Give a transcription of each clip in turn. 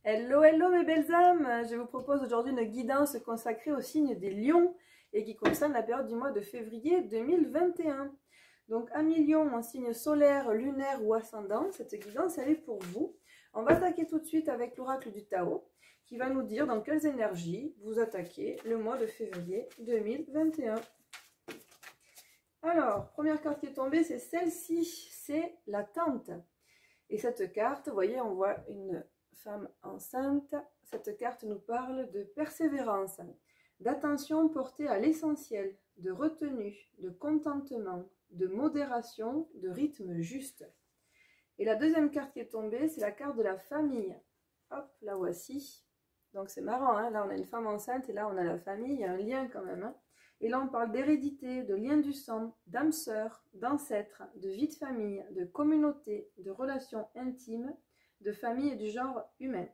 Hello, hello mes belles âmes! Je vous propose aujourd'hui une guidance consacrée au signe des lions et qui concerne la période du mois de février 2021. Donc, amis lions en signe solaire, lunaire ou ascendant, cette guidance elle est pour vous. On va attaquer tout de suite avec l'oracle du Tao qui va nous dire dans quelles énergies vous attaquez le mois de février 2021. Alors, première carte qui est tombée, c'est celle-ci, c'est la tente. Et cette carte, vous voyez, on voit une femme enceinte. Cette carte nous parle de persévérance, d'attention portée à l'essentiel, de retenue, de contentement, de modération, de rythme juste. Et la deuxième carte qui est tombée, c'est la carte de la famille. Hop, la voici. Donc c'est marrant, hein, là on a une femme enceinte et là on a la famille, il y a un lien quand même. Hein. Et là on parle d'hérédité, de lien du sang, d'âme sœur, d'ancêtre, de vie de famille, de communauté, de relations intimes, de famille et du genre humain.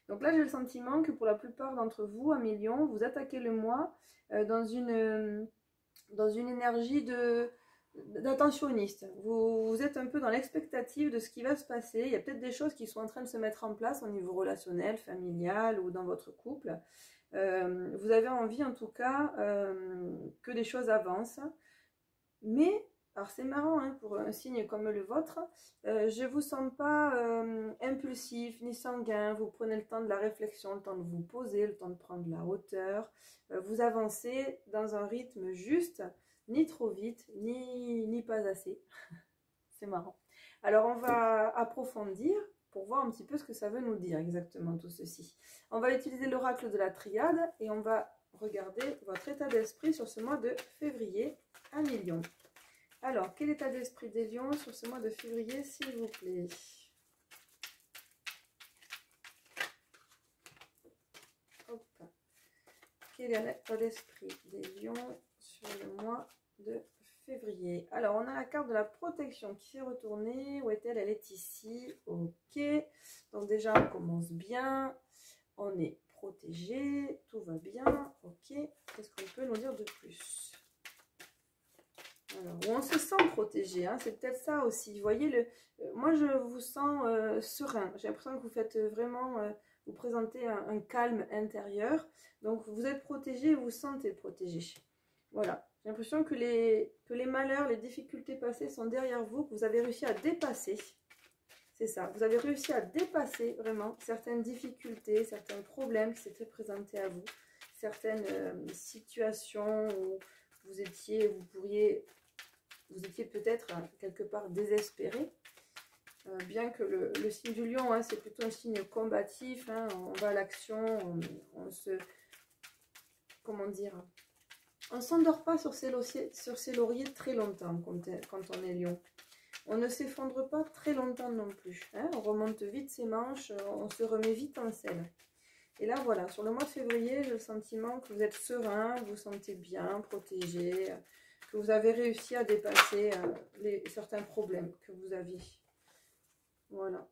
Donc là j'ai le sentiment que pour la plupart d'entre vous, amis lions, vous attaquez le mois dans une énergie d'attentionniste. Vous êtes un peu dans l'expectative de ce qui va se passer. Il y a peut-être des choses qui sont en train de se mettre en place au niveau relationnel, familial ou dans votre couple. Vous avez envie en tout cas que les choses avancent. Mais, alors c'est marrant hein, pour un signe comme le vôtre, je ne vous sens pas impulsif ni sanguin. Vous prenez le temps de la réflexion, le temps de vous poser, le temps de prendre la hauteur. Vous avancez dans un rythme juste, ni trop vite, ni pas assez. C'est marrant. Alors on va approfondir pour voir un petit peu ce que ça veut nous dire exactement tout ceci. On va utiliser l'oracle de la triade et on va regarder votre état d'esprit sur ce mois de février, amis lions. Alors, quel état d'esprit des lions sur ce mois de février, s'il vous plaît? Hop. Quel est l'état d'esprit des lions sur le mois de février? Alors, on a la carte de la protection qui s'est retournée. Où est-elle? Elle est ici. Ok. Donc déjà, on commence bien. On est protégé. Tout va bien. Ok. Qu'est-ce qu'on peut nous dire de plus? Alors, on se sent protégé, hein, c'est peut-être ça aussi. Vous voyez, moi je vous sens serein. J'ai l'impression que vous faites vraiment, vous présentez un calme intérieur. Donc vous êtes protégé, vous vous sentez protégé. Voilà. J'ai l'impression que les malheurs, les difficultés passées sont derrière vous, que vous avez réussi à dépasser. C'est ça, vous avez réussi à dépasser vraiment certaines difficultés, certains problèmes qui s'étaient présentés à vous, certaines situations où vous étiez peut-être quelque part désespéré, bien que le signe du lion, hein, c'est plutôt un signe combatif, hein, on va à l'action, on se... Comment dire? On ne s'endort pas sur ses lauriers très longtemps quand on est lion. On ne s'effondre pas très longtemps non plus. Hein, on remonte vite ses manches, on se remet vite en selle. Et là, voilà, sur le mois de février, j'ai le sentiment que vous êtes serein, vous vous sentez bien, protégé, que vous avez réussi à dépasser certains problèmes que vous aviez. Voilà.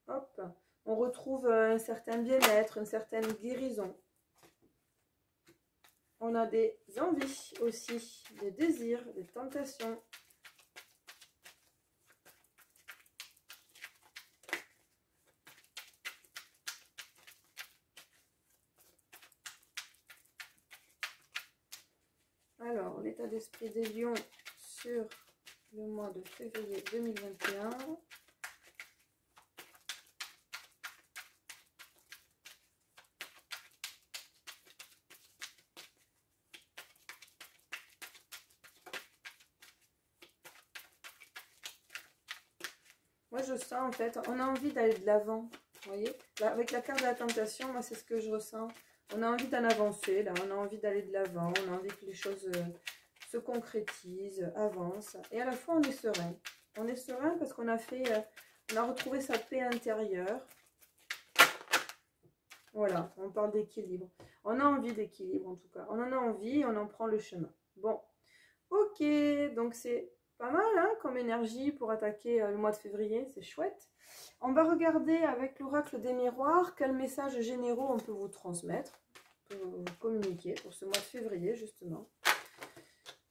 Hop. On retrouve un certain bien-être, une certaine guérison. On a des envies aussi, des désirs, des tentations. Alors, l'état d'esprit des lions sur le mois de février 2021. Moi, je sens en fait, on a envie d'aller de l'avant. Vous voyez, là, avec la carte de la tentation, moi, c'est ce que je ressens. On a envie d'en avancer, là, on a envie d'aller de l'avant, on a envie que les choses se concrétisent, avancent. Et à la fois, on est serein. On est serein parce qu'on a fait, on a retrouvé sa paix intérieure. Voilà, on parle d'équilibre. On a envie d'équilibre en tout cas. On en a envie, on en prend le chemin. Bon, ok, donc c'est pas mal hein, comme énergie pour attaquer le mois de février, c'est chouette. On va regarder avec l'oracle des miroirs quels messages généraux on peut vous transmettre, on peut vous communiquer pour ce mois de février justement.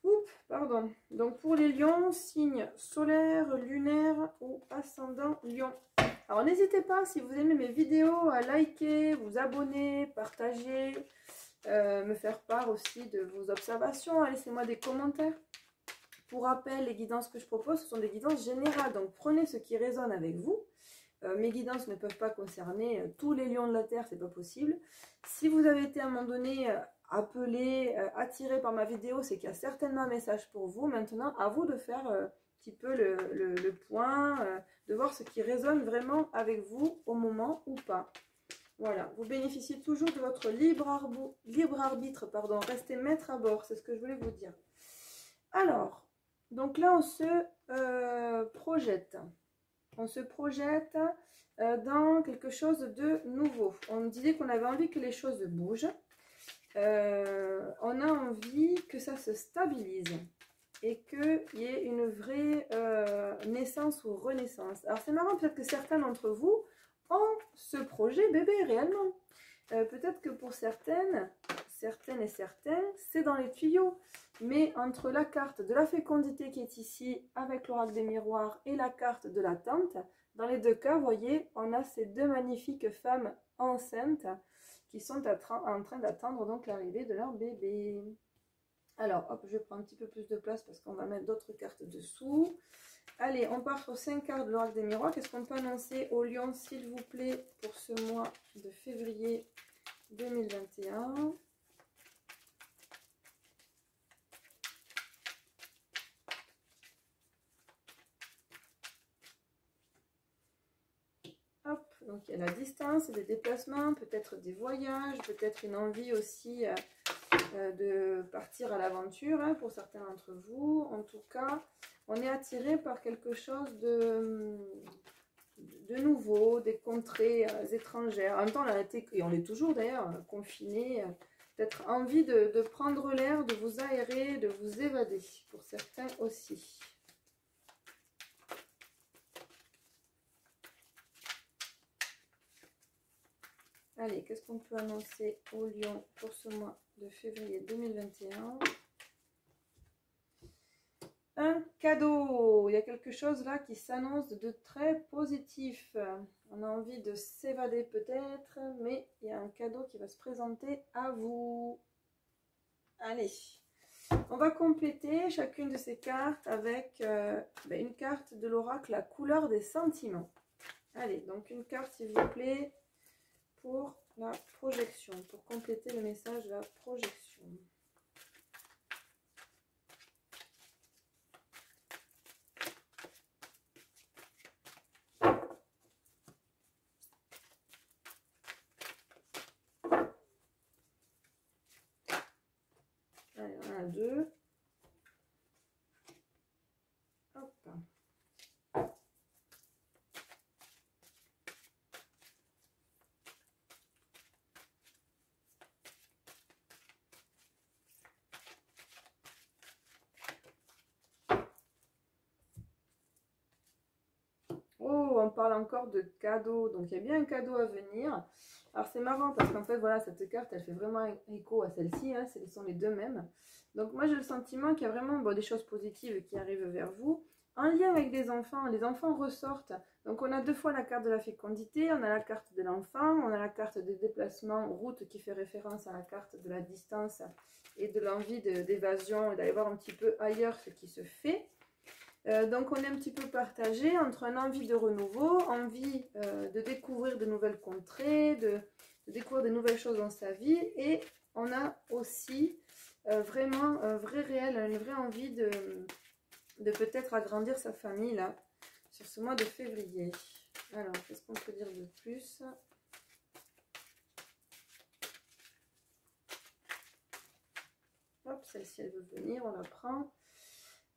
Oups, pardon. Donc pour les lions, signe solaire, lunaire ou ascendant lion. Alors n'hésitez pas, si vous aimez mes vidéos, à liker, vous abonner, partager, me faire part aussi de vos observations, laissez-moi des commentaires. Pour rappel, les guidances que je propose, ce sont des guidances générales, donc prenez ce qui résonne avec vous. Mes guidances ne peuvent pas concerner tous les lions de la Terre, c'est pas possible. Si vous avez été à un moment donné appelé, attiré par ma vidéo, c'est qu'il y a certainement un message pour vous. Maintenant, à vous de faire un petit peu le point, de voir ce qui résonne vraiment avec vous au moment ou pas. Voilà, vous bénéficiez toujours de votre libre arbitre, pardon, restez maître à bord, c'est ce que je voulais vous dire. Alors, donc là on se projette. On se projette dans quelque chose de nouveau. On disait qu'on avait envie que les choses bougent. On a envie que ça se stabilise et qu'il y ait une vraie naissance ou renaissance. Alors c'est marrant, peut-être que certains d'entre vous ont ce projet bébé réellement. Peut-être que pour certaines et certains, c'est dans les tuyaux. Mais entre la carte de la fécondité qui est ici avec l'oracle des miroirs et la carte de l'attente, dans les deux cas, vous voyez, on a ces deux magnifiques femmes enceintes qui sont en train d'attendre donc l'arrivée de leur bébé. Alors, hop, je prends un petit peu plus de place parce qu'on va mettre d'autres cartes dessous. Allez, on part sur 5 cartes de l'oracle des miroirs. Qu'est-ce qu'on peut annoncer au lion, s'il vous plaît, pour ce mois de février 2021 ? Hop, donc il y a la distance, des déplacements, peut-être des voyages, peut-être une envie aussi de partir à l'aventure hein, pour certains d'entre vous. En tout cas, on est attiré par quelque chose de nouveau, des contrées étrangères. En même temps, on a été, et on est toujours d'ailleurs, confinés. Peut-être envie de prendre l'air, de vous aérer, de vous évader, pour certains aussi. Allez, qu'est-ce qu'on peut annoncer au lion pour ce mois de février 2021 ? Un cadeau. Il y a quelque chose là qui s'annonce de très positif. On a envie de s'évader peut-être, mais il y a un cadeau qui va se présenter à vous. Allez, on va compléter chacune de ces cartes avec une carte de l'oracle, la couleur des sentiments. Allez, donc une carte s'il vous plaît pour la projection, pour compléter le message de la projection. Allez, on en a deux. Hop. Oh, on parle encore de cadeaux. Donc, il y a bien un cadeau à venir. Alors, c'est marrant parce qu'en fait, voilà, cette carte, elle fait vraiment écho à celle-ci. Hein, ce sont les deux mêmes. Donc, moi, j'ai le sentiment qu'il y a vraiment des choses positives qui arrivent vers vous. En lien avec des enfants, les enfants ressortent. Donc, on a deux fois la carte de la fécondité, on a la carte de l'enfant, on a la carte des déplacements, route qui fait référence à la carte de la distance et de l'envie d'évasion et d'aller voir un petit peu ailleurs ce qui se fait. Donc on est un petit peu partagé entre une envie de renouveau, envie de découvrir de nouvelles contrées, de découvrir de nouvelles choses dans sa vie, et on a aussi vraiment un vrai réel, une vraie envie de peut-être agrandir sa famille là, sur ce mois de février. Alors, qu'est-ce qu'on peut dire de plus ? Hop, celle-ci elle veut venir, on la prend.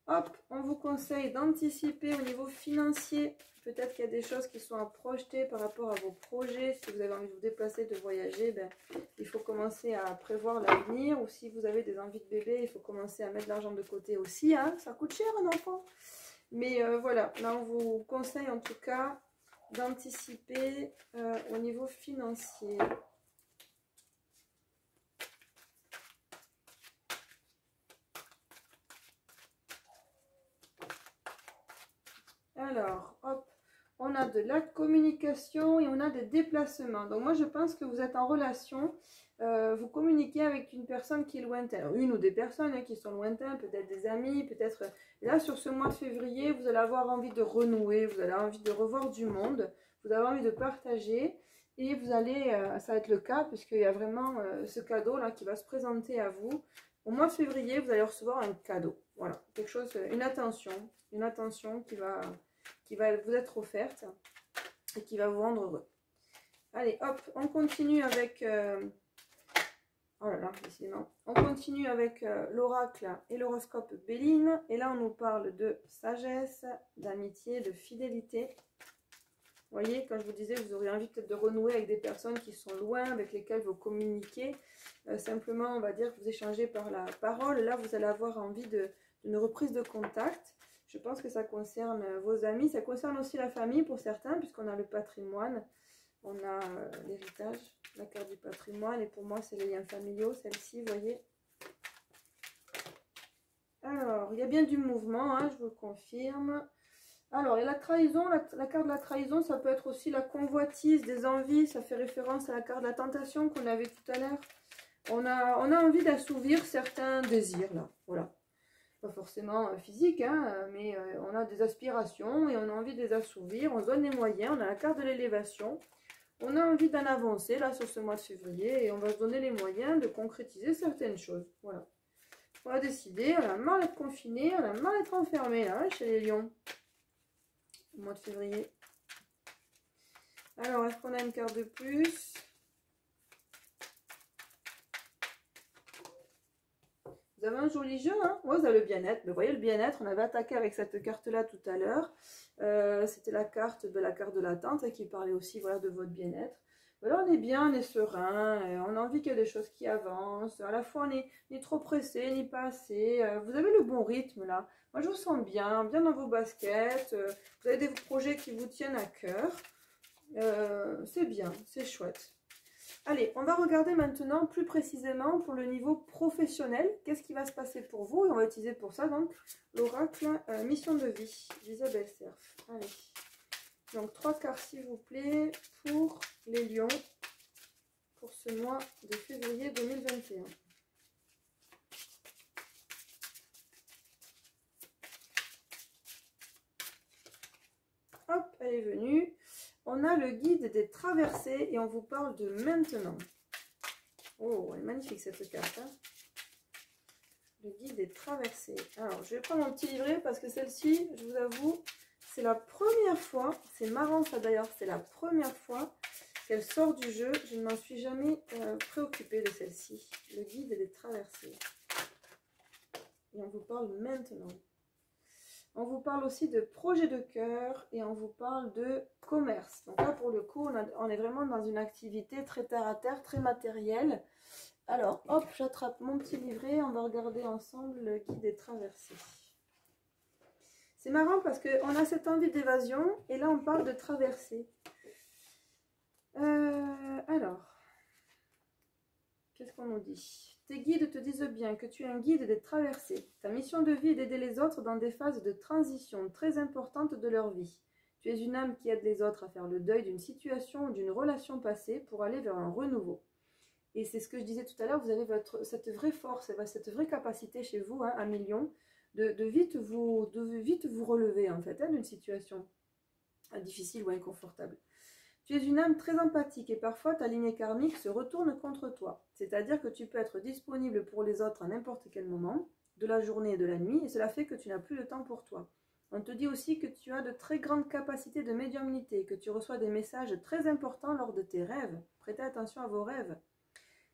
Hop, on vous conseille d'anticiper au niveau financier. Peut-être qu'il y a des choses qui sont à projeter par rapport à vos projets. Si vous avez envie de vous déplacer, de voyager, il faut commencer à prévoir l'avenir. Ou si vous avez des envies de bébé, il faut commencer à mettre de l'argent de côté aussi. Hein. Ça coûte cher un enfant. Mais voilà, là on vous conseille en tout cas d'anticiper au niveau financier. Alors, hop, on a de la communication et on a des déplacements. Donc moi je pense que vous êtes en relation, vous communiquez avec une personne qui est lointaine. Alors, une ou des personnes qui sont lointaines, peut-être des amis, peut-être... Là sur ce mois de février, vous allez avoir envie de renouer, vous allez avoir envie de revoir du monde, vous avez envie de partager. Et vous allez, ça va être le cas, puisqu'il y a vraiment ce cadeau là qui va se présenter à vous. Au mois de février, vous allez recevoir un cadeau. Voilà, quelque chose, une attention qui va vous être offerte et qui va vous rendre heureux. Allez, hop, on continue avec... oh là là, décidément. On continue avec l'oracle et l'horoscope Béline. Et là, on nous parle de sagesse, d'amitié, de fidélité. Vous voyez, quand je vous disais, vous auriez envie peut-être de renouer avec des personnes qui sont loin, avec lesquelles vous communiquez. Simplement, on va dire que vous échangez par la parole. Là, vous allez avoir envie d'une reprise de contact. Je pense que ça concerne vos amis. Ça concerne aussi la famille pour certains, puisqu'on a le patrimoine. On a l'héritage, la carte du patrimoine. Et pour moi, c'est les liens familiaux, celle-ci, vous voyez. Alors, il y a bien du mouvement, hein, je vous le confirme. Alors, et la trahison, la carte de la trahison, ça peut être aussi la convoitise, des envies. Ça fait référence à la carte de la tentation qu'on avait tout à l'heure. On a envie d'assouvir certains désirs, là. Voilà. Pas forcément physique, hein, mais on a des aspirations et on a envie de les assouvir. On se donne les moyens. On a la carte de l'élévation. On a envie d'en avancer, là, sur ce mois de février. Et on va se donner les moyens de concrétiser certaines choses. Voilà. On va décider. On a marre d'être confiné. On a marre d'être enfermé, là, chez les lions. Au mois de février. Alors, est-ce qu'on a une carte de plus? Vous avez un joli jeu, hein? Ouais, vous avez le bien-être. Vous voyez le bien-être, on avait attaqué avec cette carte-là tout à l'heure. C'était la carte de l'attente qui parlait aussi, voilà, de votre bien-être. Voilà, on est bien, on est serein, on a envie qu'il y ait des choses qui avancent. À la fois, on est ni trop pressé, ni pas assez. Vous avez le bon rythme, là. Moi, je vous sens bien, bien dans vos baskets. Vous avez des projets qui vous tiennent à cœur. C'est bien, c'est chouette. Allez, on va regarder maintenant plus précisément pour le niveau professionnel. Qu'est-ce qui va se passer pour vous? Et on va utiliser pour ça donc l'oracle mission de vie d'Isabelle Serf. Allez, donc 3 cartes s'il vous plaît pour les lions pour ce mois de février 2021. Hop, elle est venue. On a le guide des traversées et on vous parle de maintenant. Oh, elle est magnifique cette carte. Hein, le guide des traversées. Alors, je vais prendre mon petit livret parce que celle-ci, je vous avoue, c'est la première fois. C'est marrant ça d'ailleurs, c'est la première fois qu'elle sort du jeu. Je ne m'en suis jamais préoccupée de celle-ci. Le guide des traversées. Et on vous parle maintenant. On vous parle aussi de projet de cœur et on vous parle de commerce. Donc là, pour le coup, on est vraiment dans une activité très terre à terre, très matérielle. Alors, hop, j'attrape mon petit livret. On va regarder ensemble le guide des traversées. C'est marrant parce qu'on a cette envie d'évasion et là, on parle de traversée. Alors, qu'est-ce qu'on nous dit ? Tes guides te disent bien que tu es un guide des traversées. Ta mission de vie est d'aider les autres dans des phases de transition très importantes de leur vie. Tu es une âme qui aide les autres à faire le deuil d'une situation ou d'une relation passée pour aller vers un renouveau. Et c'est ce que je disais tout à l'heure, vous avez cette vraie force, cette vraie capacité chez vous, hein, à million, de vite vous relever en fait, hein, d'une situation difficile ou inconfortable. Tu es une âme très empathique et parfois ta lignée karmique se retourne contre toi. C'est-à-dire que tu peux être disponible pour les autres à n'importe quel moment, de la journée et de la nuit, et cela fait que tu n'as plus le temps pour toi. On te dit aussi que tu as de très grandes capacités de médiumnité, que tu reçois des messages très importants lors de tes rêves. Prêtez attention à vos rêves.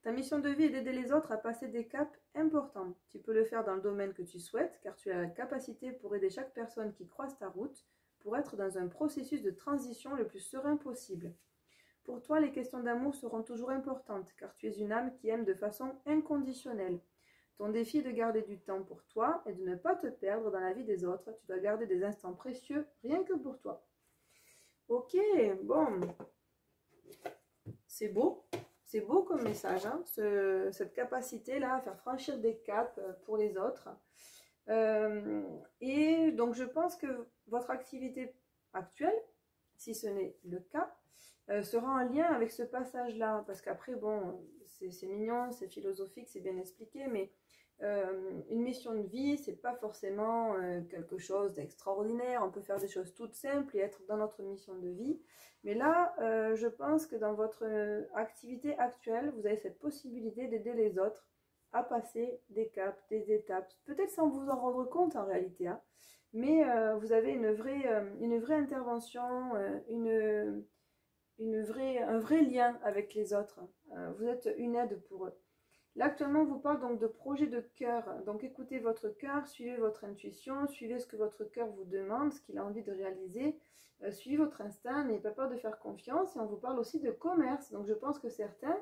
Ta mission de vie est d'aider les autres à passer des caps importants. Tu peux le faire dans le domaine que tu souhaites, car tu as la capacité pour aider chaque personne qui croise ta route, pour être dans un processus de transition le plus serein possible. Pour toi, les questions d'amour seront toujours importantes, car tu es une âme qui aime de façon inconditionnelle. Ton défi est de garder du temps pour toi et de ne pas te perdre dans la vie des autres. Tu dois garder des instants précieux rien que pour toi. Ok, bon. C'est beau. C'est beau comme message, hein, cette capacité-là à faire franchir des caps pour les autres. Et donc, je pense que votre activité actuelle, si ce n'est le cas, sera en lien avec ce passage-là. Parce qu'après, bon, c'est mignon, c'est philosophique, c'est bien expliqué, mais une mission de vie, c'est pas forcément quelque chose d'extraordinaire. On peut faire des choses toutes simples et être dans notre mission de vie. Mais là, je pense que dans votre activité actuelle, vous avez cette possibilité d'aider les autres à passer des caps, des étapes, peut-être sans vous en rendre compte en réalité, hein. Mais vous avez une vraie intervention, un vrai lien avec les autres. Vous êtes une aide pour eux. Là, actuellement, on vous parle donc de projet de cœur. Donc, écoutez votre cœur, suivez votre intuition, suivez ce que votre cœur vous demande, ce qu'il a envie de réaliser. Suivez votre instinct, n'ayez pas peur de faire confiance. Et on vous parle aussi de commerce. Donc, je pense que certains,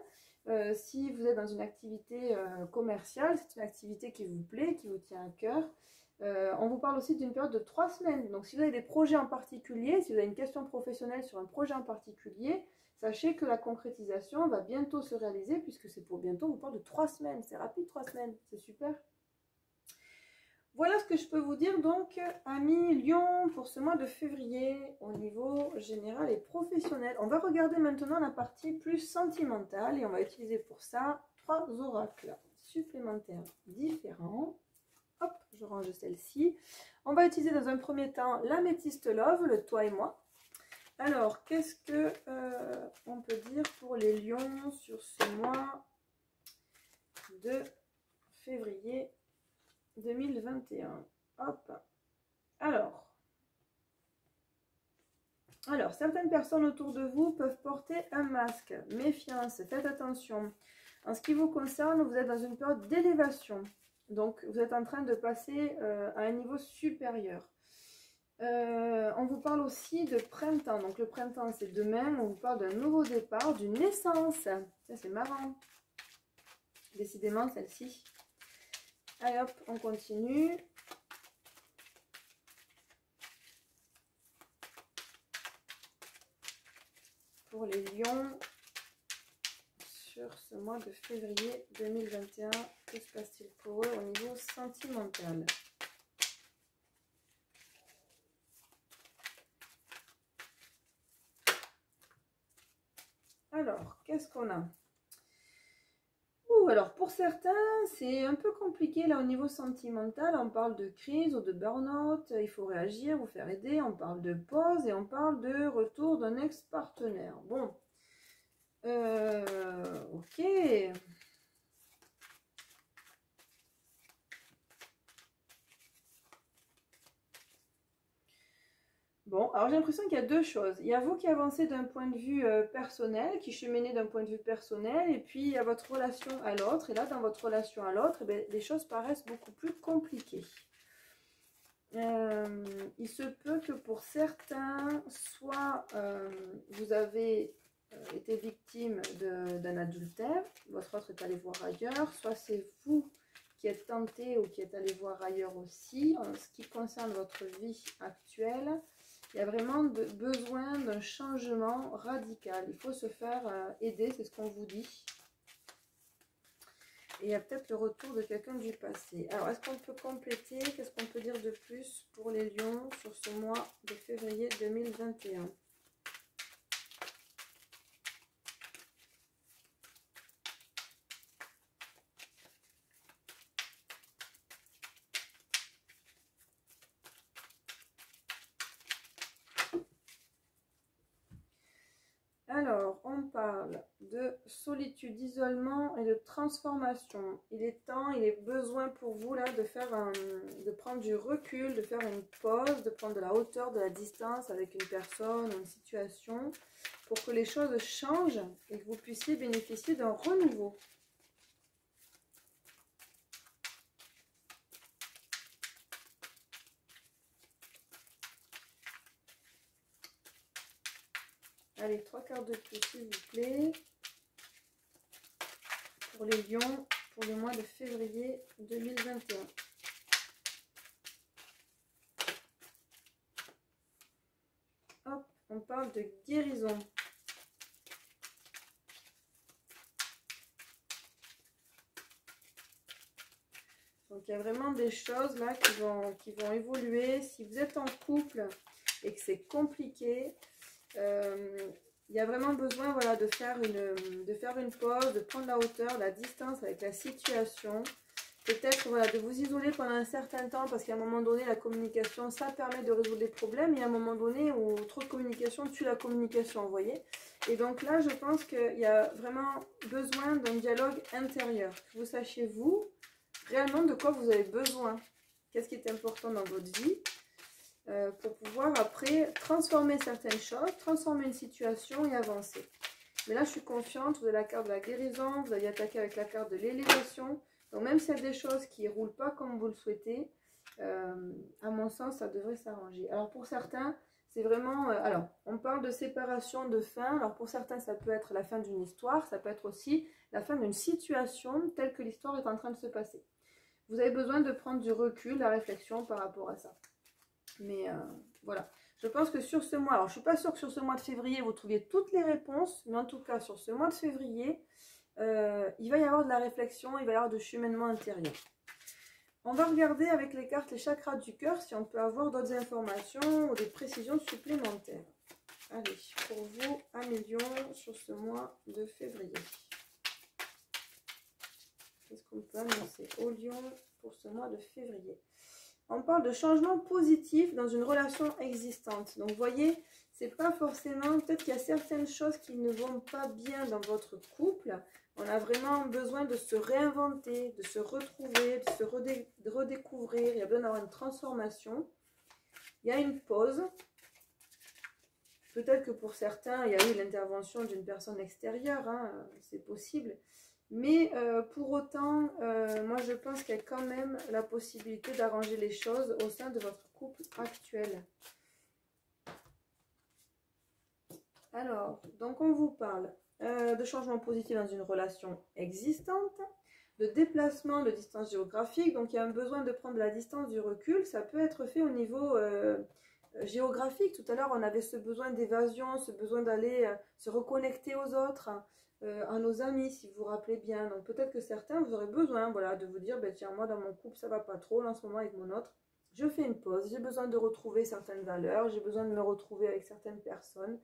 si vous êtes dans une activité commerciale, c'est une activité qui vous plaît, qui vous tient à cœur. On vous parle aussi d'une période de 3 semaines. Donc, si vous avez des projets en particulier, si vous avez une question professionnelle sur un projet en particulier, sachez que la concrétisation va bientôt se réaliser, puisque c'est pour bientôt, on vous parle de 3 semaines. C'est rapide, 3 semaines, c'est super. Voilà ce que je peux vous dire donc, amis Lion, pour ce mois de février, au niveau général et professionnel. On va regarder maintenant la partie plus sentimentale, et on va utiliser pour ça 3 oracles supplémentaires différents. Hop, je range celle-ci. On va utiliser dans un premier temps l'améthyste love, le toi et moi. Alors, qu'est-ce que on peut dire pour les lions sur ce mois de février 2021? Hop. Alors, certaines personnes autour de vous peuvent porter un masque. Méfiance, faites attention. En ce qui vous concerne, vous êtes dans une période d'élévation. Donc, vous êtes en train de passer à un niveau supérieur. On vous parle aussi de printemps. Donc, le printemps, c'est demain. On vous parle d'un nouveau départ, d'une naissance. Ça, c'est marrant. Décidément, celle-ci. Allez, hop, on continue. Pour les lions, sur ce mois de février 2021, que se passe-t-il pour eux au niveau sentimental? Alors, qu'est-ce qu'on a? Alors pour certains, c'est un peu compliqué là au niveau sentimental. On parle de crise ou de burn-out, il faut réagir, vous faire aider. On parle de pause et on parle de retour d'un ex-partenaire. Bon, ok. Bon, alors j'ai l'impression qu'il y a deux choses. Il y a vous qui avancez d'un point de vue personnel, qui cheminez d'un point de vue personnel, et puis il y a votre relation à l'autre. Et là, dans votre relation à l'autre, les choses paraissent beaucoup plus compliquées. Il se peut que pour certains, soit vous avez été victime d'un adultère, votre autre est allé voir ailleurs, soit c'est vous qui êtes tenté ou qui êtes allé voir ailleurs aussi. En ce qui concerne votre vie actuelle, il y a vraiment besoin d'un changement radical. Il faut se faire aider, c'est ce qu'on vous dit. Et il y a peut-être le retour de quelqu'un du passé. Alors, est-ce qu'on peut compléter? Qu'est-ce qu'on peut dire de plus pour les lions sur ce mois de février 2021? Alors, on parle de solitude, d'isolement et de transformation. Il est temps, il est besoin pour vous là de prendre du recul, de faire une pause, de prendre de la hauteur, de la distance avec une personne, une situation, pour que les choses changent et que vous puissiez bénéficier d'un renouveau. Allez, 3 cartes de plus, s'il vous plaît. Pour les lions, pour le mois de février 2021. Hop, on parle de guérison. Donc, il y a vraiment des choses là qui vont évoluer. Si vous êtes en couple et que c'est compliqué, Il y a vraiment besoin, voilà, de faire une pause, de prendre la hauteur, la distance avec la situation. Peut-être, voilà, de vous isoler pendant un certain temps, parce qu'à un moment donné, la communication, ça permet de résoudre des problèmes. Il y a un moment donné où trop de communication tue la communication, vous voyez. Et donc là, je pense qu'il y a vraiment besoin d'un dialogue intérieur. Que vous sachiez, vous, réellement de quoi vous avez besoin. Qu'est-ce qui est important dans votre vie pour pouvoir après transformer certaines choses, transformer une situation et avancer. Mais là, je suis confiante, vous avez la carte de la guérison, vous allez attaquer avec la carte de l'élévation. Donc même s'il y a des choses qui ne roulent pas comme vous le souhaitez, à mon sens, ça devrait s'arranger. Alors pour certains, c'est vraiment... alors, on parle de séparation, de fin. Alors pour certains, ça peut être la fin d'une histoire, ça peut être aussi la fin d'une situation telle que l'histoire est en train de se passer. Vous avez besoin de prendre du recul, la réflexion par rapport à ça. Mais voilà, je pense que sur ce mois, alors je ne suis pas sûre que sur ce mois de février, vous trouviez toutes les réponses, mais en tout cas, sur ce mois de février, il va y avoir de la réflexion, il va y avoir de cheminement intérieur. On va regarder avec les cartes, les chakras du cœur, si on peut avoir d'autres informations ou des précisions supplémentaires. Allez, pour vous, un million sur ce mois de février. Qu'est-ce qu'on peut annoncer au lion pour ce mois de février? On parle de changement positif dans une relation existante. Donc, vous voyez, c'est pas forcément... Peut-être qu'il y a certaines choses qui ne vont pas bien dans votre couple. On a vraiment besoin de se réinventer, de se retrouver, de se redécouvrir. Il y a besoin d'avoir une transformation. Il y a une pause. Peut-être que pour certains, il y a eu l'intervention d'une personne extérieure. Hein, c'est possible. Mais pour autant, moi je pense qu'il y a quand même la possibilité d'arranger les choses au sein de votre couple actuel. Alors, donc on vous parle de changement positif dans une relation existante, de déplacement de distance géographique. Donc il y a un besoin de prendre de la distance, du recul. Ça peut être fait au niveau géographique. Tout à l'heure, on avait ce besoin d'évasion, ce besoin d'aller se reconnecter aux autres. À nos amis, si vous vous rappelez bien. Donc peut-être que certains, vous aurez besoin, voilà, de vous dire, ben, tiens, moi dans mon couple, ça va pas trop, là, en ce moment avec mon autre, je fais une pause, j'ai besoin de retrouver certaines valeurs, j'ai besoin de me retrouver avec certaines personnes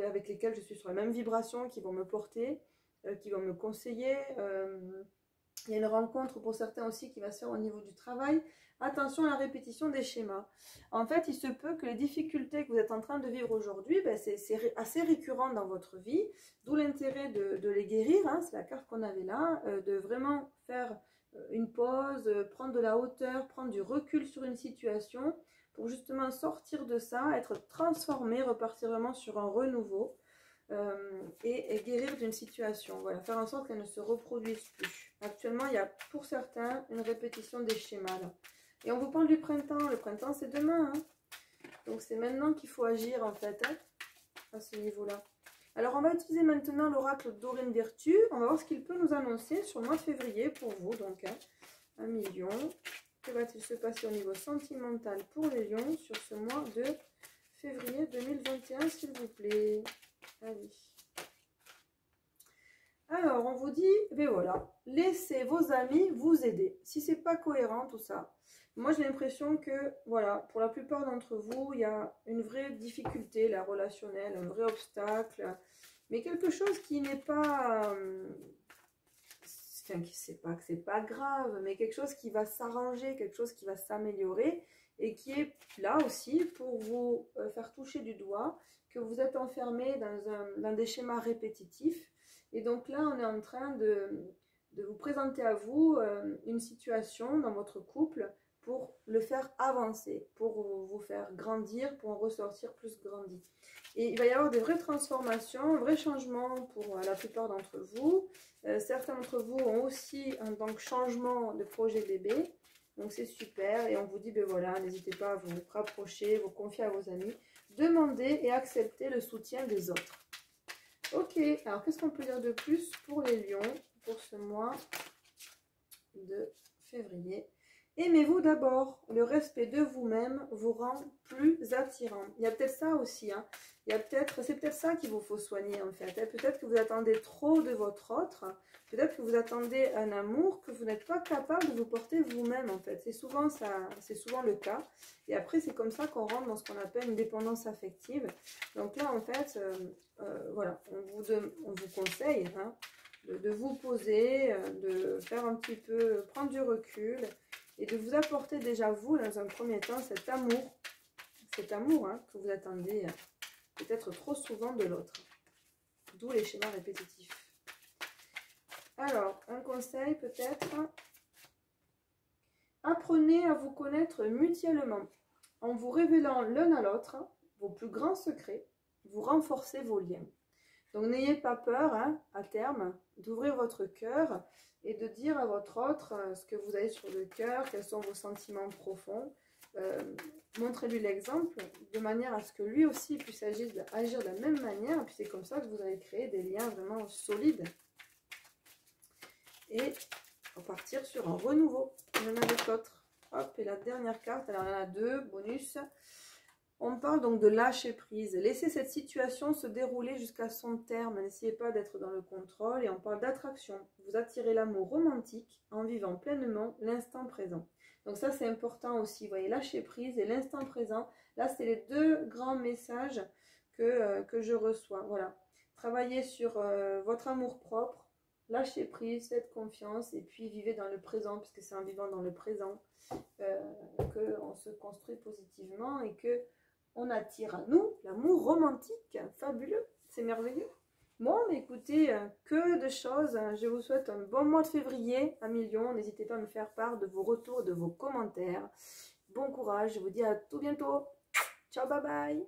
avec lesquelles je suis sur la même vibration, qui vont me porter, qui vont me conseiller. Il y a une rencontre pour certains aussi qui va se faire au niveau du travail. Attention à la répétition des schémas. En fait, il se peut que les difficultés que vous êtes en train de vivre aujourd'hui, ben c'est assez récurrent dans votre vie, d'où l'intérêt de les guérir, hein, c'est la carte qu'on avait là, de vraiment faire une pause, prendre de la hauteur, prendre du recul sur une situation, pour justement sortir de ça, être transformé, repartir vraiment sur un renouveau, et guérir d'une situation. Voilà, faire en sorte qu'elle ne se reproduise plus. Actuellement, il y a pour certains une répétition des schémas là. Et on vous parle du printemps. Le printemps, c'est demain. Hein. Donc, c'est maintenant qu'il faut agir, en fait, hein, à ce niveau-là. Alors, on va utiliser maintenant l'oracle Dorine Virtue. On va voir ce qu'il peut nous annoncer sur le mois de février pour vous. Donc, hein, 1 million. Que va-t-il se passer au niveau sentimental pour les lions sur ce mois de février 2021, s'il vous plaît? Allez. Alors, on vous dit, ben voilà, laissez vos amis vous aider. Si c'est pas cohérent tout ça, moi j'ai l'impression que, voilà, pour la plupart d'entre vous, il y a une vraie difficulté, la relationnelle, un vrai obstacle, mais quelque chose qui n'est pas, enfin, c'est pas grave, mais quelque chose qui va s'arranger, quelque chose qui va s'améliorer et qui est là aussi pour vous faire toucher du doigt que vous êtes enfermé dans des schémas répétitifs. Et donc là, on est en train de vous présenter à vous une situation dans votre couple pour le faire avancer, pour vous faire grandir, pour en ressortir plus grandi. Et il va y avoir des vraies transformations, un vrai changement pour la plupart d'entre vous. Certains d'entre vous ont aussi un donc, changement de projet bébé. Donc c'est super. Et on vous dit, ben voilà, n'hésitez pas à vous rapprocher, vous confier à vos amis. Demandez et acceptez le soutien des autres. Ok, alors qu'est-ce qu'on peut dire de plus pour les lions pour ce mois de février? Aimez-vous d'abord. Le respect de vous-même vous rend plus attirant. Il y a peut-être ça aussi. Hein. C'est peut-être ça qu'il vous faut soigner en fait. Hein. Peut-être que vous attendez trop de votre autre. Peut-être que vous attendez un amour que vous n'êtes pas capable de vous porter vous-même en fait. C'est souvent ça, c'est souvent le cas. Et après c'est comme ça qu'on rentre dans ce qu'on appelle une dépendance affective. Donc là en fait, voilà, on vous conseille hein, de vous poser, de faire un petit peu, prendre du recul et de vous apporter déjà vous dans un premier temps cet amour hein, que vous attendez peut-être trop souvent de l'autre. D'où les schémas répétitifs. Alors, un conseil peut-être, apprenez à vous connaître mutuellement. En vous révélant l'un à l'autre vos plus grands secrets, vous renforcez vos liens. Donc n'ayez pas peur hein, à terme d'ouvrir votre cœur et de dire à votre autre ce que vous avez sur le cœur, quels sont vos sentiments profonds. Montrez-lui l'exemple de manière à ce que lui aussi puisse agir de la même manière. Et puis c'est comme ça que vous allez créer des liens vraiment solides. Et repartir sur un renouveau l'un avec l'autre. Hop, et la dernière carte, alors il y en a deux, bonus. On parle donc de lâcher prise. Laissez cette situation se dérouler jusqu'à son terme. N'essayez pas d'être dans le contrôle. Et on parle d'attraction. Vous attirez l'amour romantique en vivant pleinement l'instant présent. Donc ça, c'est important aussi. Vous voyez, lâcher prise et l'instant présent. Là, c'est les deux grands messages que je reçois. Voilà. Travaillez sur votre amour propre. Lâchez prise, faites confiance. Et puis, vivez dans le présent, puisque c'est en vivant dans le présent qu'on se construit positivement et que on attire à nous l'amour romantique. Fabuleux, c'est merveilleux. Bon, mais écoutez, que de choses. Je vous souhaite un bon mois de février à millions. N'hésitez pas à me faire part de vos retours, de vos commentaires. Bon courage, je vous dis à tout bientôt. Ciao, bye bye.